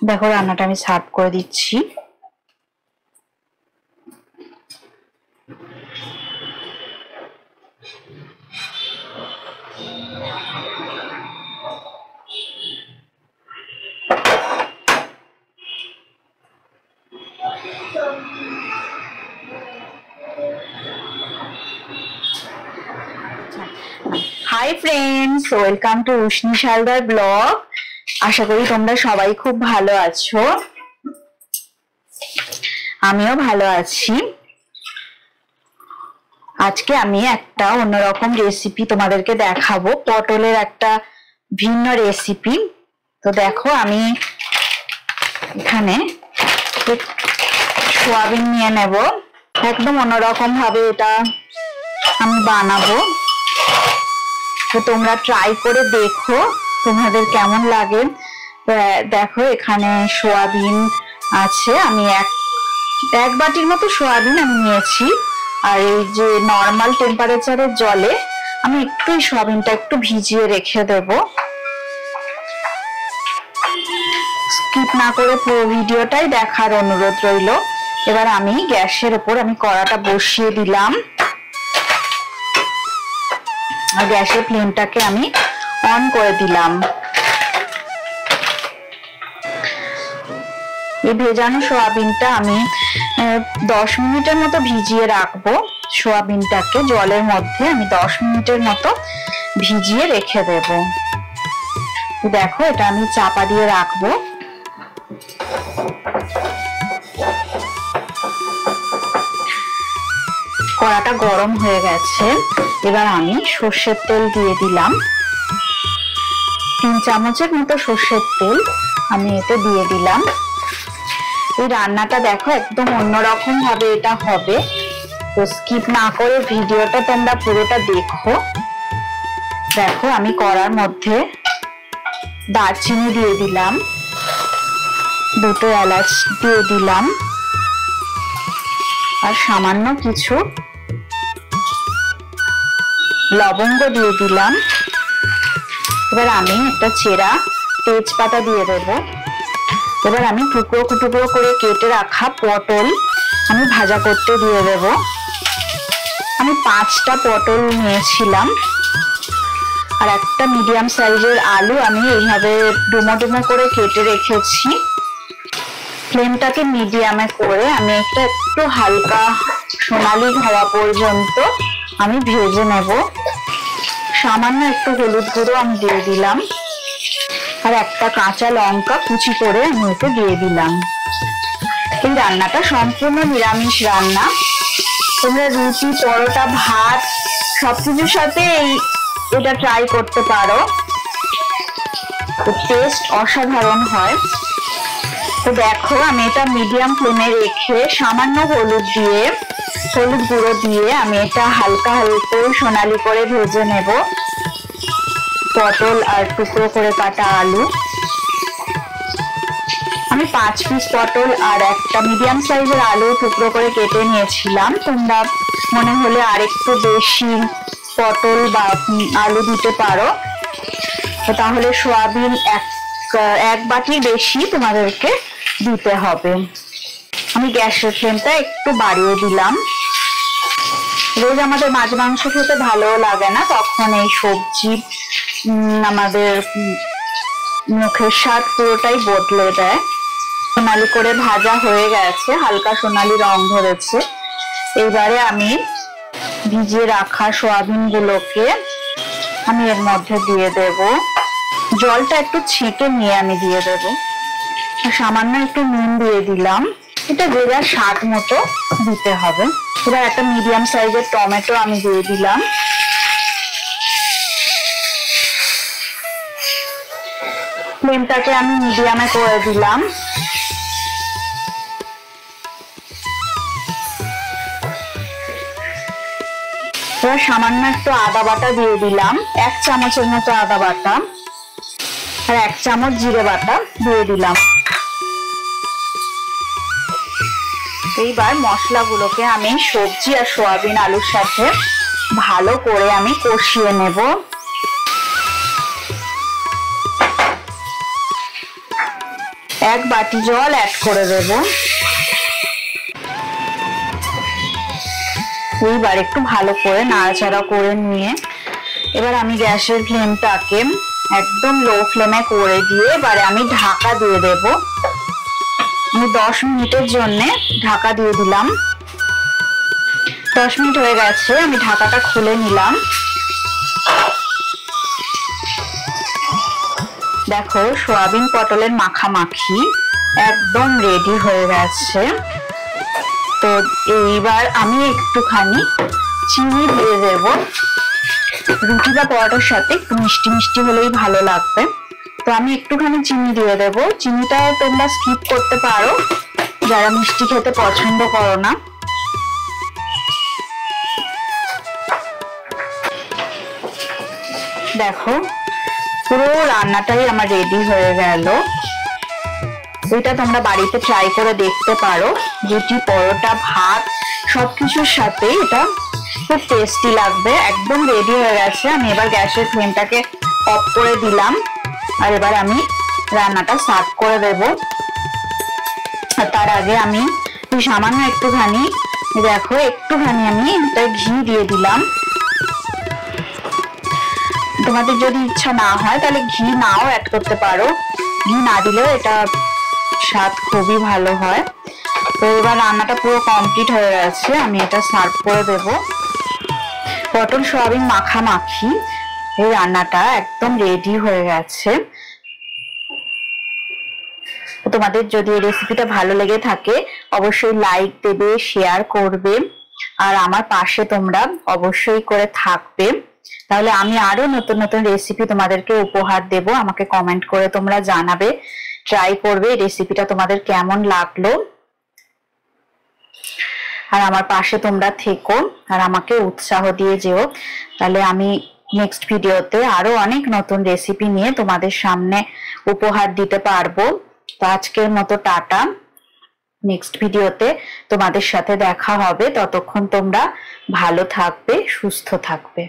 দেখো রান্নাটা আমি সার্ভ করে দিচ্ছি। Hi friends, welcome to Ushni শালদার ব্লগ। আশা করি তোমরা সবাই খুব ভালো আছো, আমিও ভালো আছি। আজকে আমি একটা অন্যরকম রেসিপি তোমাদেরকে দেখাবো, পটলের একটা ভিন্ন রেসিপি। তো দেখো আমি এখানে সোয়াবিন নিয়ে নেব, একদম অন্যরকম ভাবে এটা আমি বানাবো। তো তোমরা ট্রাই করে দেখো তোমাদের কেমন লাগে। দেখো এখানে সোয়াবিন আছে, আমি এক বাটির মতো সোয়াবিন আমি নিয়েছি। আর এই যে নর্মাল টেম্পারেচারের জলে আমি একটু সোয়াবিনটা একটু ভিজিয়ে রেখে দেব। স্কিপ না করে পুরো ভিডিওটাই দেখার অনুরোধ রইল। এবার আমি গ্যাসের উপর আমি কড়াটা বসিয়ে দিলাম আর গ্যাসের ফ্লেমটাকে আমি অন করে দিলাম। এই ভেজানো সোয়াবিনটা আমি 10 মিনিটের মতো ভিজিয়ে রাখবো। সোয়াবিনটাকে জলের মধ্যে আমি 10 মিনিটের মতো ভিজিয়ে রেখে দেব। দেখো এটা আমি চাপা দিয়ে রাখবো। কড়াটা গরম হয়ে গেছে, এবার আমি সর্ষের তেল দিয়ে দিলাম। 3 চামচের মতো সর্ষের তেল আমি এতে দিয়ে দিলাম। এই রান্নাটা দেখো একদম অন্যরকম ভাবে এটা হবে, তো স্কিপ না করে ভিডিওটা তোমরা পুরোটা দেখো। দেখো আমি কড়ার মধ্যে দারচিনি দিয়ে দিলাম, 2টো এলাচ দিয়ে দিলাম আর সামান্য কিছু লবঙ্গ দিয়ে দিলাম। এবার আমি একটা চেরা তেজপাতা দিয়ে দেব। এবার আমি টুকরো টুকরো করে কেটে রাখা পটল আমি ভাজা করতে দিয়ে দেব। আমি 5টা পটল নিয়েছিলাম আর একটা মিডিয়াম সাইজের আলু আমি এইভাবে ডুমো ডুমো করে কেটে রেখেছি। ফ্লেমটাকে মিডিয়ামে করে আমি একটু হালকা সোনালি হওয়া পর্যন্ত আমি ভেজে নেব। সামান্য একটু হলুদ গুঁড়ো আমি দিয়ে দিলাম আর একটা কাঁচা লঙ্কা কুচি করে আমি ওকে দিয়ে দিলাম। এই রান্নাটা সম্পূর্ণ নিরামিষ রান্না, তোমরা রুটি, পরোটা, ভাত সবকিছুর সাথে এটা ট্রাই করতে পারো। টেস্ট অসাধারণ হয়। তো দেখো আমি এটা মিডিয়াম ফ্লেমে রেখে সামান্য হলুদ গুঁড়ো দিয়ে আমি এটা হালকা হালকা সোনালি করে ভেজে নেব। পটল আর টুকরো করে কাটা আলু আমি 5 পিস পটল আর একটা মিডিয়াম সাইজের আলু টুকরো করে কেটে নিয়েছিলাম। তোমরা মনে হলে আরেকটু বেশি পটল বা আলু দিতে পারো। তো তাহলে সোয়াবিন এক বাটির বেশি তোমাদেরকে দিতে হবে। আমি গ্যাসের ফ্লেমটা একটু বাড়িয়ে দিলাম। রোজ আমাদের মাছ মাংস খেতে ভালো লাগে না, তখন এই সবজি আমাদের মুখের স্বাদ পুরোটাই বদলে দেয়। সোনালি করে ভাজা হয়ে গেছে, হালকা সোনালি রং ধরেছে। এইবারে আমি ভিজিয়ে রাখা সোয়াবিন গুলোকে আমি এর মধ্যে দিয়ে দেব। জলটা একটু ছেঁকে নিয়ে আমি দিয়ে দেব। সামান্য একটু নুন দিয়ে দিলাম, এটা যে যার স্বাদ মতো দিতে হবে। এবার একটা মিডিয়াম সাইজের টমেটো আমি দিয়ে দিলাম। ফ্লেমটাকে আমি মিডিয়ামে করে দিলাম। এবার সামান্য একটু আদা বাটা দিয়ে দিলাম, 1 চামচের মতো আদা বাটা আর 1 চামচ জিরে বাটা দিয়ে দিলাম। এইবার মশলাগুলোকে আমি সবজি আর সয়াবিন আলুর সাথে ভালো করে আমি কষিয়ে নেব। এক বাটি জল অ্যাড করে দেব। এইবার একটু ভালো করে নাড়াচাড়া করে নিয়ে এবার আমি গ্যাসের ফ্লেমটাকে একদম লো ফ্লেমে করে দিয়ে এবারে আমি ঢাকা দিয়ে দেব। আমি 10 মিনিটের জন্য ঢাকা দিয়ে দিলাম। 10 মিনিট হয়ে গেছে, আমি ঢাকাটা খুলে নিলাম। দেখো সয়াবিন পটলের মাখামাখি একদম রেডি হয়ে গেছে। তো এইবার আমি একটুখানি চিনি দিয়ে দেব। রুটি বা পরোটার সাথে একটু মিষ্টি মিষ্টি হলেই ভালো লাগবে। তো আমি একটুখানি চিনি দিয়ে দেব। চিনিটা তোমরা স্কিপ করতে পারো যারা মিষ্টি খেতে পছন্দ করো না। দেখো পুরো রান্নাটাই আমার রেডি হয়ে গেল। এটা তোমরা বাড়িতে ট্রাই করে দেখতে পারো। রুটি, পরোটা, ভাত সবকিছুর সাথে এটা খুব টেস্টি লাগবে। একদম রেডি হয়ে গেছে। আমি এবার গ্যাসের ফ্লেমটাকে অফ করে দিলাম আর এবার আমি রান্নাটা সার্ভ করে দেব। আর তার আগে আমি সামান্য একটুখানি দেখো একটুখানি আমি ঘি দিয়ে দিলাম। তোমাদের যদি ইচ্ছা না হয় তাহলে ঘি নাও অ্যাড করতে পারো। ঘি না দিলেও এটা স্বাদ খুবই ভালো হয়। তো এবার রান্নাটা পুরো কমপ্লিট হয়ে গেছে, আমি এটা সার্ভ করে দেব। পটল সয়াবিন মাখামাখি এই রান্নাটা একদম রেডি হয়ে গেছে। তোমাদের যদি এই রেসিপিটা ভালো লেগে থাকে অবশ্যই লাইক দেবে, শেয়ার করবে আর আমার পাশে তোমরা অবশ্যই করে থাকবে। তাহলে আমি আরো নতুন নতুন রেসিপি তোমাদেরকে উপহার দেব। আমাকে কমেন্ট করে তোমরা জানাবে, ট্রাই করবে রেসিপিটা তোমাদের কেমন লাগলো। আর আমার পাশে তোমরা থেকো আর আমাকে উৎসাহ দিয়ে যেও। তাহলে আমি নেক্সট ভিডিওতে আরো অনেক নতুন রেসিপি নিয়ে তোমাদের সামনে উপহার দিতে পারবো। তো আজকের মতো টাটা। নেক্সট ভিডিওতে তোমাদের সাথে দেখা হবে। ততক্ষণ তোমরা ভালো থাকবে, সুস্থ থাকবে।